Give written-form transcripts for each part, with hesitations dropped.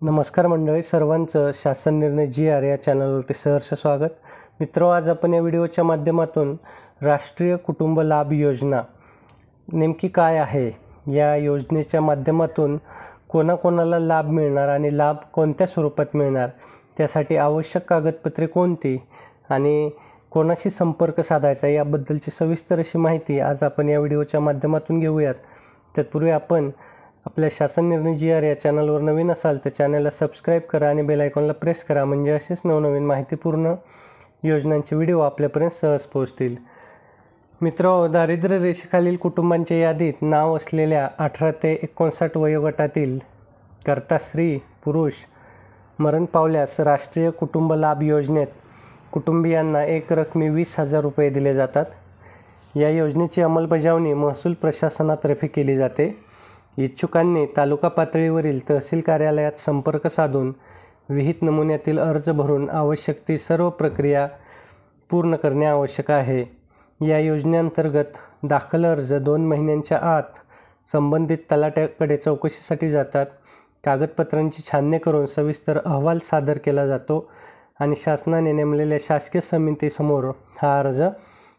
नमस्कार मंडळी, सर्वांचं शासन निर्णय GR या चॅनलवरती सहर्ष स्वागत. मित्रो, आज आपण या व्हिडिओच्या माध्यमातून राष्ट्रीय कुटुंब लाभ योजना नेमकी काय आहे, या योजनेच्या माध्यमातून कोणाकोणाला लाभ मिळणार आणि लाभ कोणत्या स्वरूपात मिळणार, त्यासाठी आवश्यक कागदपत्रे कोणती आणि कोणाशी संपर्क साधायचा याबद्दलची सविस्तर अशी माहिती आज आपण या व्हिडिओच्या माध्यमातून घेऊयात. तत्पूर्वी आपण आपल्या शासन निर्णय GR या चॅनलवर नवीन असाल तर चॅनलला सबस्क्राईब करा आणि बेल आयकॉनला प्रेस करा, म्हणजे असेच नवनवीन माहितीपूर्ण योजनांचे व्हिडिओ आपल्यापर्यंत सहज पोहोचतील. मित्र, दारिद्र्य रेषेखालील कुटुंबांच्या यादीत नाव असलेल्या 18 ते 59 वयोगटातील कर्ता स्त्री पुरुष मरण पावल्यास राष्ट्रीय कुटुंब लाभ योजनेत कुटुंबियांना एक रकमी 20,000 रुपये दिले जातात. या योजनेची अंमलबजावणी महसूल प्रशासनातर्फे केली जाते. इच्छुकांनी तालुका पातळीवरील तहसील कार्यालयात संपर्क साधून विहित नमुन्यातील अर्ज भरून आवश्यक ती सर्व प्रक्रिया पूर्ण करणे आवश्यक आहे. या योजनेअंतर्गत दाखल अर्ज 2 महिन्यांच्या आत संबंधित तलाठ्याकडे चौकशीसाठी जातात. कागदपत्रांची छाननी करून सविस्तर अहवाल सादर केला जातो आणि शासनाने नेमलेल्या शासकीय समितीसमोर हा अर्ज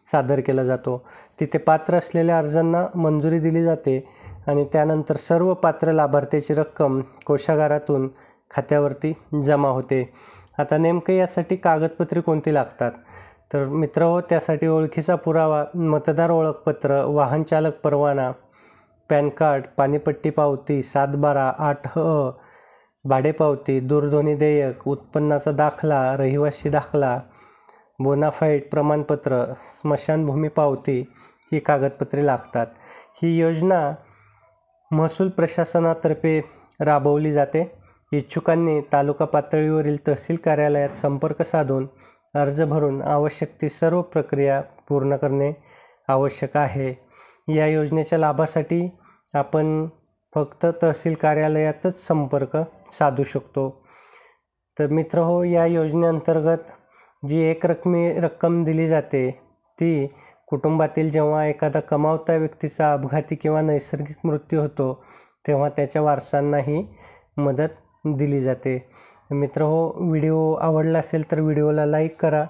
सादर केला जातो. तिथे पात्र असलेल्या अर्जांना मंजुरी दिली जाते आणि त्यानंतर सर्व पात्र लाभार्थ्याची रक्कम कोषागारातून खात्यावरती जमा होते. आता नेमकं यासाठी कागदपत्रे कोणती लागतात, तर मित्रहो, त्यासाठी ओळखीचा पुरावा, मतदार ओळखपत्र, वाहन चालक परवाना, पॅन कार्ड, पाणीपट्टी पावती, 7/12, 8 भाडेपावती, दूरध्वनी देयक, उत्पन्नाचा दाखला, रहिवासी दाखला, बोनाफाईड प्रमाणपत्र, स्मशानभूमी पावती ही कागदपत्रे लागतात. ही योजना महसूल प्रशासनातर्फे राबवली जाते. इच्छुकांनी तालुका पातळीवरील तहसील कार्यालयात संपर्क साधून अर्ज भरून आवश्यक ती सर्व प्रक्रिया पूर्ण करणे आवश्यक आहे. या योजनेच्या लाभासाठी आपण फक्त तहसील कार्यालयातच संपर्क साधू शकतो. तर मित्रहो, या योजनेअंतर्गत जी एक रकमी रक्कम दिली जाते ती कुटुंबातील जेव्हा एखादा कमावता व्यक्तीचा अपघाती किंवा नैसर्गिक मृत्यू होतो तेव्हा त्याच्या वारसांनाही मदत दिली जाते. मित्रहो, व्हिडिओ आवडला असेल तर व्हिडिओला लाईक करा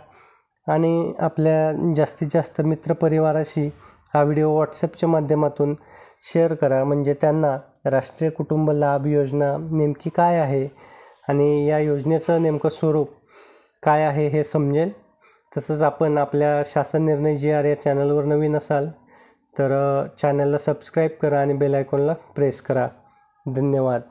आणि आपल्या जास्तीत जास्त मित्रपरिवाराशी हा व्हिडिओ WhatsAppच्या माध्यमातून शेअर करा, म्हणजे त्यांना राष्ट्रीय कुटुंब लाभ योजना नेमकी काय आहे आणि या योजनेचं नेमकं स्वरूप काय आहे हे समजेल. तसंच आपण आपल्या शासन निर्णय GR या चॅनलवर नवीन असाल तर चॅनलला सबस्क्राईब करा आणि बेल आयकॉनला प्रेस करा. धन्यवाद.